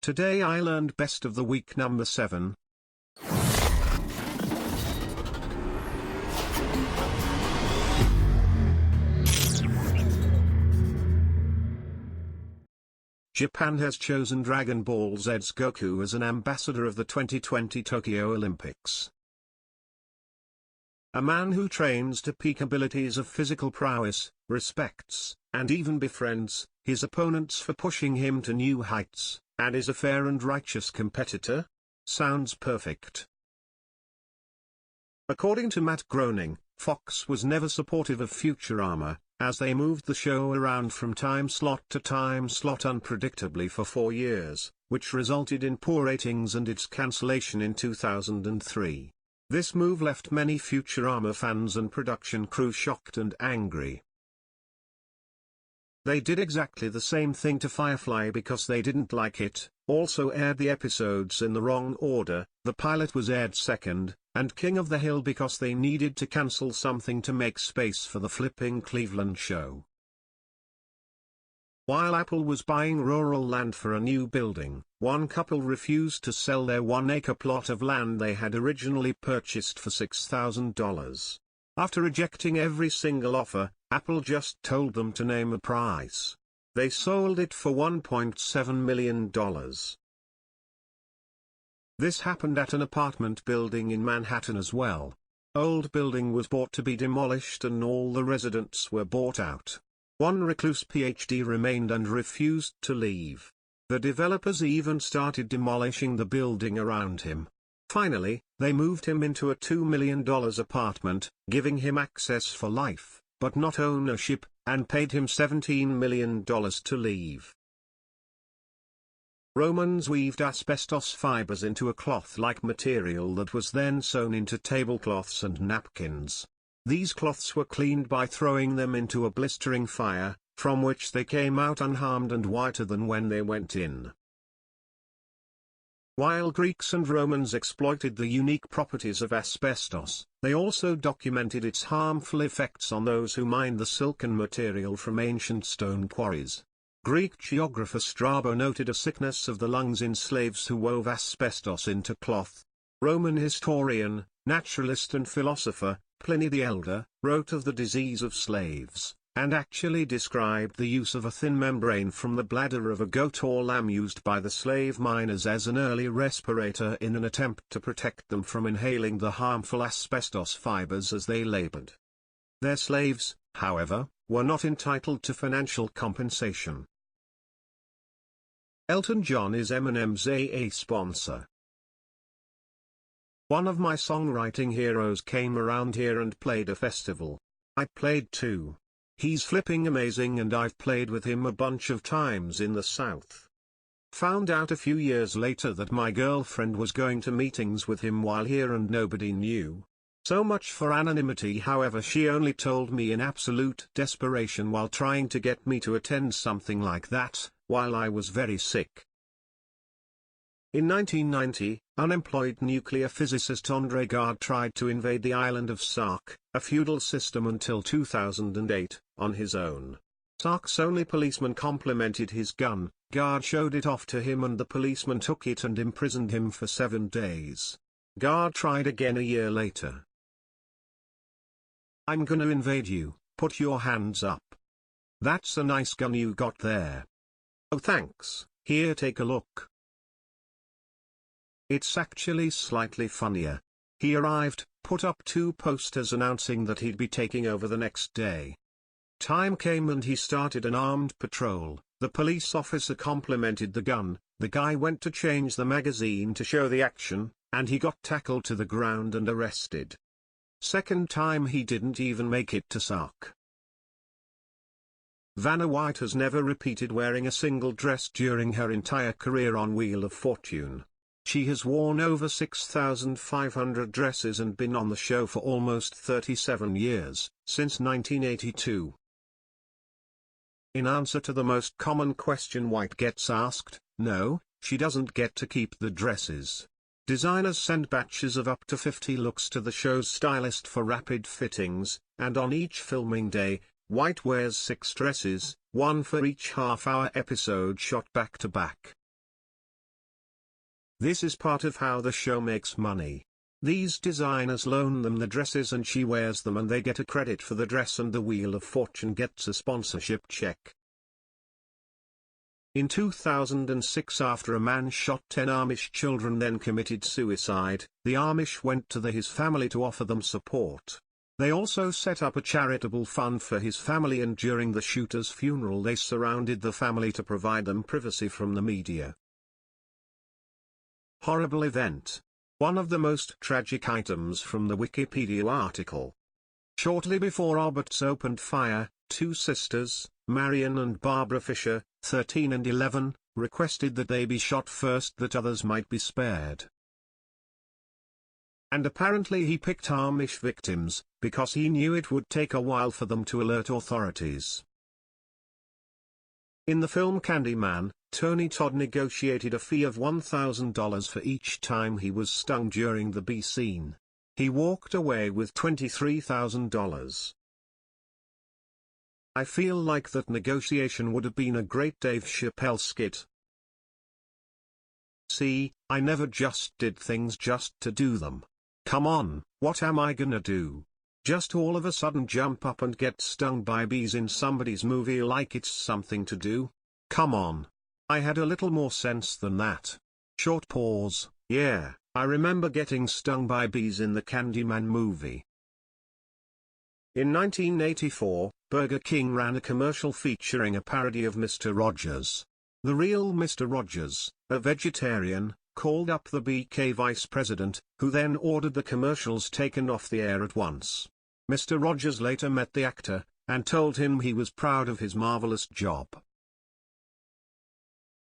Today I learned best of the week number 7. Japan has chosen Dragon Ball Z's Goku as an ambassador of the 2020 Tokyo Olympics. A man who trains to peak abilities of physical prowess, respects, and even befriends his opponents for pushing him to new heights, and is a fair and righteous competitor? Sounds perfect. According to Matt Groening, Fox was never supportive of Futurama, as they moved the show around from time slot to time slot unpredictably for 4 years, which resulted in poor ratings and its cancellation in 2003. This move left many Futurama fans and production crew shocked and angry. They did exactly the same thing to Firefly because they didn't like it, also aired the episodes in the wrong order, the pilot was aired second, and King of the Hill because they needed to cancel something to make space for the flipping Cleveland show. While Apple was buying rural land for a new building, one couple refused to sell their 1-acre plot of land they had originally purchased for $6,000. After rejecting every single offer, Apple just told them to name a price. They sold it for $1.7 million. This happened at an apartment building in Manhattan as well. Old building was bought to be demolished and all the residents were bought out. One recluse PhD remained and refused to leave. The developers even started demolishing the building around him. Finally, they moved him into a $2 million apartment, giving him access for life, but not ownership, and paid him $17 million to leave. Romans weaved asbestos fibers into a cloth-like material that was then sewn into tablecloths and napkins. These cloths were cleaned by throwing them into a blistering fire, from which they came out unharmed and whiter than when they went in. While Greeks and Romans exploited the unique properties of asbestos, they also documented its harmful effects on those who mined the silken material from ancient stone quarries. Greek geographer Strabo noted a sickness of the lungs in slaves who wove asbestos into cloth. Roman historian, naturalist and philosopher, Pliny the Elder, wrote of the disease of slaves, and actually described the use of a thin membrane from the bladder of a goat or lamb used by the slave miners as an early respirator in an attempt to protect them from inhaling the harmful asbestos fibers as they labored. Their slaves, however, were not entitled to financial compensation. Elton John is Eminem's AA sponsor. One of my songwriting heroes came around here and played a festival. I played too. He's flipping amazing and I've played with him a bunch of times in the South. Found out a few years later that my girlfriend was going to meetings with him while here and nobody knew. So much for anonymity. However, she only told me in absolute desperation while trying to get me to attend something like that, while I was very sick. In 1990, unemployed nuclear physicist André Gard tried to invade the island of Sark, a feudal system until 2008, on his own. Sark's only policeman complimented his gun. Gard showed it off to him and the policeman took it and imprisoned him for 7 days. Gard tried again a year later. "I'm gonna invade you, put your hands up." "That's a nice gun you got there." "Oh thanks, here take a look." It's actually slightly funnier. He arrived, put up 2 posters announcing that he'd be taking over the next day. Time came and he started an armed patrol. The police officer complimented the gun, the guy went to change the magazine to show the action, and he got tackled to the ground and arrested. Second time he didn't even make it to Sark. Vanna White has never repeated wearing a single dress during her entire career on Wheel of Fortune. She has worn over 6,500 dresses and been on the show for almost 37 years, since 1982. In answer to the most common question White gets asked, no, she doesn't get to keep the dresses. Designers send batches of up to 50 looks to the show's stylist for rapid fittings, and on each filming day, White wears 6 dresses, 1 for each half-hour episode shot back-to-back. This is part of how the show makes money. These designers loan them the dresses and she wears them and they get a credit for the dress and the Wheel of Fortune gets a sponsorship check. In 2006, after a man shot 10 Amish children then committed suicide, the Amish went to his family to offer them support. They also set up a charitable fund for his family, and during the shooter's funeral they surrounded the family to provide them privacy from the media. Horrible event. One of the most tragic items from the Wikipedia article. Shortly before Roberts opened fire, two sisters, Marion and Barbara Fisher, 13 and 11, requested that they be shot first that others might be spared. And apparently he picked Amish victims, because he knew it would take a while for them to alert authorities. In the film Candyman, Tony Todd negotiated a fee of $1,000 for each time he was stung during the bee scene. He walked away with $23,000. I feel like that negotiation would have been a great Dave Chappelle skit. See, I never just did things just to do them. Come on, what am I gonna do? Just all of a sudden jump up and get stung by bees in somebody's movie like it's something to do? Come on. I had a little more sense than that. Short pause. Yeah, I remember getting stung by bees in the Candyman movie. In 1984, Burger King ran a commercial featuring a parody of Mr. Rogers. The real Mr. Rogers, a vegetarian, called up the BK vice president, who then ordered the commercials taken off the air at once. Mr. Rogers later met the actor, and told him he was proud of his marvelous job.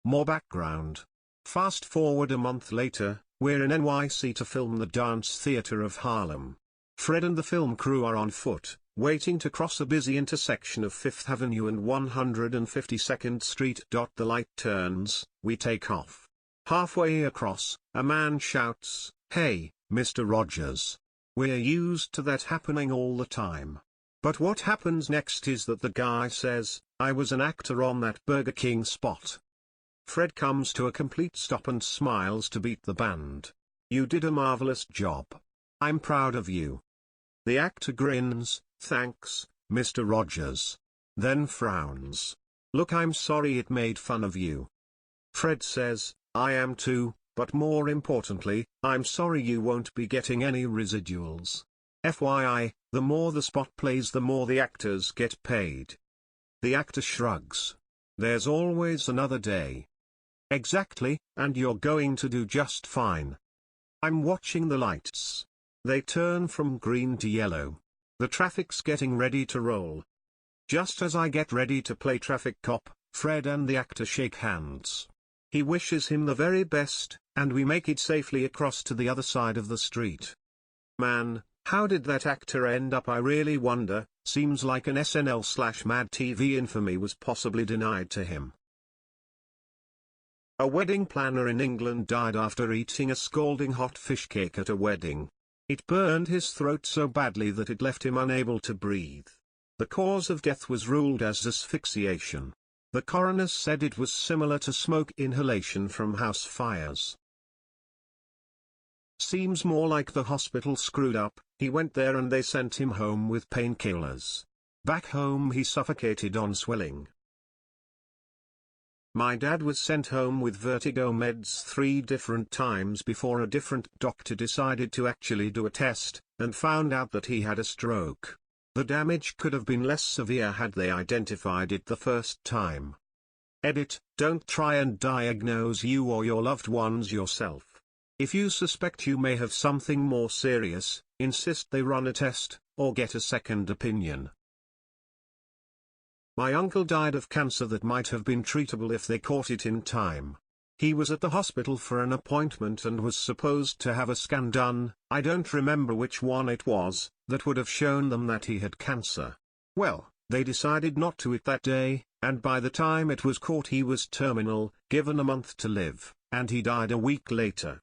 More background. Fast forward a month later, we're in NYC to film The Dance Theater of Harlem. Fred and the film crew are on foot, waiting to cross a busy intersection of 5th Avenue and 152nd Street. The light turns, we take off. Halfway across, a man shouts, "Hey, Mr. Rogers." We're used to that happening all the time. But what happens next is that the guy says, "I was an actor on that Burger King spot." Fred comes to a complete stop and smiles to beat the band. "You did a marvelous job. I'm proud of you." The actor grins, "Thanks, Mr. Rogers." Then frowns. "Look, I'm sorry it made fun of you." Fred says, "I am too, but more importantly, I'm sorry you won't be getting any residuals. FYI, the more the spot plays the more the actors get paid." The actor shrugs. "There's always another day." "Exactly, and you're going to do just fine." I'm watching the lights. They turn from green to yellow. The traffic's getting ready to roll. Just as I get ready to play traffic cop, Fred and the actor shake hands. He wishes him the very best, and we make it safely across to the other side of the street. Man, how did that actor end up? I really wonder. Seems like an SNL/Mad TV infamy was possibly denied to him. A wedding planner in England died after eating a scalding hot fish cake at a wedding. It burned his throat so badly that it left him unable to breathe. The cause of death was ruled as asphyxiation. The coroner said it was similar to smoke inhalation from house fires. Seems more like the hospital screwed up. He went there and they sent him home with painkillers. Back home he suffocated on swelling. My dad was sent home with vertigo meds 3 different times before a different doctor decided to actually do a test, and found out that he had a stroke. The damage could have been less severe had they identified it the first time. Edit, don't try and diagnose you or your loved ones yourself. If you suspect you may have something more serious, insist they run a test, or get a second opinion. My uncle died of cancer that might have been treatable if they caught it in time. He was at the hospital for an appointment and was supposed to have a scan done, I don't remember which one it was, that would have shown them that he had cancer. Well, they decided not to it that day, and by the time it was caught he was terminal, given a month to live, and he died a week later.